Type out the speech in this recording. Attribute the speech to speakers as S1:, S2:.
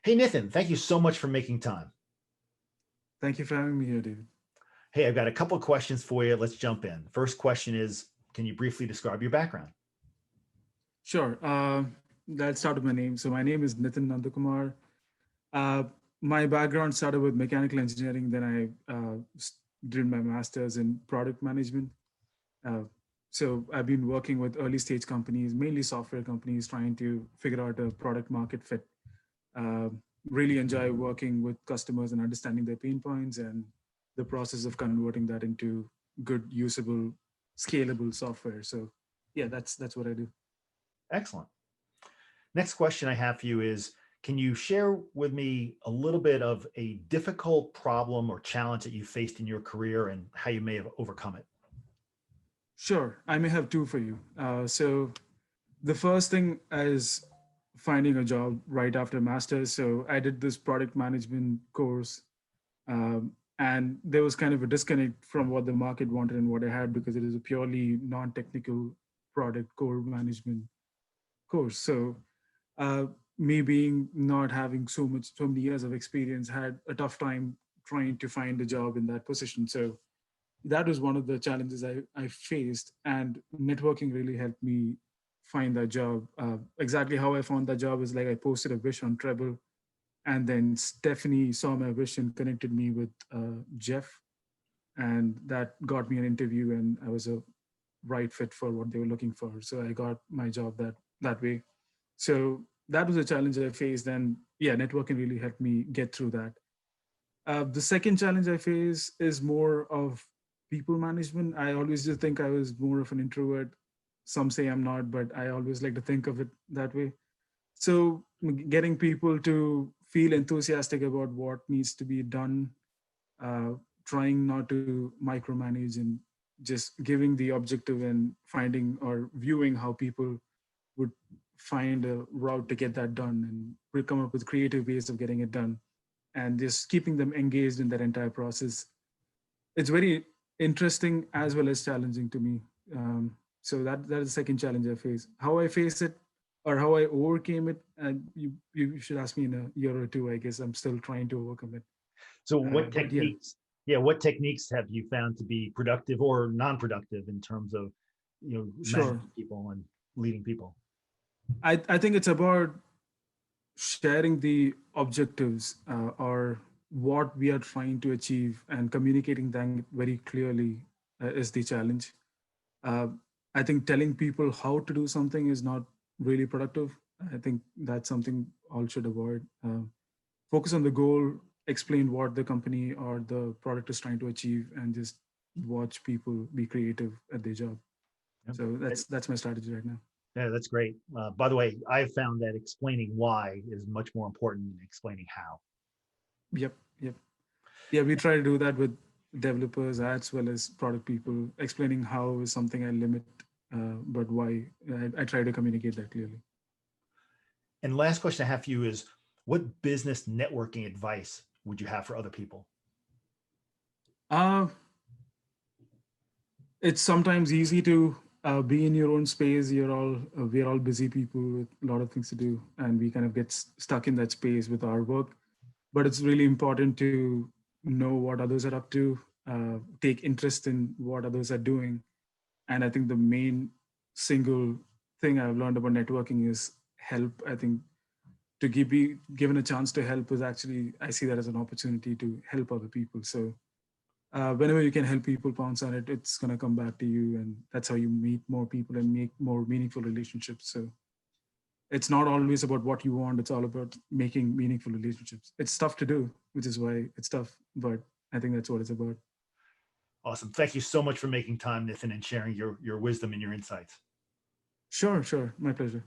S1: Hey, Nithin, thank you so much for making time.
S2: Thank you for having me here, David.
S1: Hey, I've got a couple of questions for you. Let's jump in. First question is, can you briefly describe your background?
S2: Sure. Let's start with my name. So my name is Nithin Nandakumar. Uh, my background started with mechanical engineering. Then I did my master's in product management. Uh, so I've been working with early stage companies, mainly software companies, trying to figure out a product market fit. Uh, really enjoy working with customers and understanding their pain points and the process of converting that into good, usable, scalable software. So yeah, that's what I do.
S1: Excellent. Next question I have for you is, can you share with me a little bit of a difficult problem or challenge that you faced in your career and how you may have overcome it?
S2: Sure, I may have two for you. So the first thing is finding a job right after master's. So I did this product management course, and there was kind of a disconnect from what the market wanted and what I had because it is a purely non-technical product core management course. So uh, me being not having so many years of experience had a tough time trying to find a job in that position. So that was one of the challenges I faced, and networking really helped me find that job. Exactly how I found that job is like I posted a wish on Treble, and then Stephanie saw my wish and connected me with Jeff, and that got me an interview, and I was a right fit for what they were looking for. So I got my job that way. So that was a challenge I faced, and yeah, networking really helped me get through that. The second challenge I face is more of people management. I always just think I was more of an introvert. Some say I'm not, but I always like to think of it that way. So getting people to feel enthusiastic about what needs to be done, uh, trying not to micromanage and just giving the objective and finding or viewing how people would find a route to get that done, and we come up with creative ways of getting it done, and just keeping them engaged in that entire process. It's very interesting as well as challenging to me. So that is the second challenge I face. How I face it or how I overcame it, and you should ask me in a year or two. I guess I'm still trying to overcome it.
S1: So what
S2: But yeah,
S1: techniques, yeah, what techniques have you found to be productive or non-productive in terms of,
S2: sure.
S1: managing people and leading people?
S2: I think it's about sharing the objectives or what we are trying to achieve and communicating that very clearly is the challenge. uh, I think telling people how to do something is not really productive. I think that's something all should avoid. Focus on the goal, explain what the company or the product is trying to achieve, and just watch people be creative at their job.
S1: Yeah,
S2: So that's my strategy right now.
S1: yeah, that's great. By the way, I've found that explaining why is much more important than explaining how.
S2: Yep, yep. Yeah, we try to do that with developers as well as product people. Explaining how is something I limit, but why I try to communicate that clearly.
S1: And last question I have for you is, what business networking advice would you have for other people?
S2: Uh, it's sometimes easy to be in your own space. We're all busy people with a lot of things to do, and we kind of get stuck in that space with our work. But it's really important to know what others are up to, take interest in what others are doing. And I think the main single thing I've learned about networking is help. I think be given a chance to help is actually, I see that as an opportunity to help other people. So whenever you can help people pounce on it, it's going to come back to you, and that's how you meet more people and make more meaningful relationships. So it's not always about what you want, it's all about making meaningful relationships. It's tough to do, which is why it's tough, but I think that's what it's about.
S1: Awesome. Thank you so much for making time, Nathan, and sharing your wisdom and your insights.
S2: Sure, sure, my pleasure.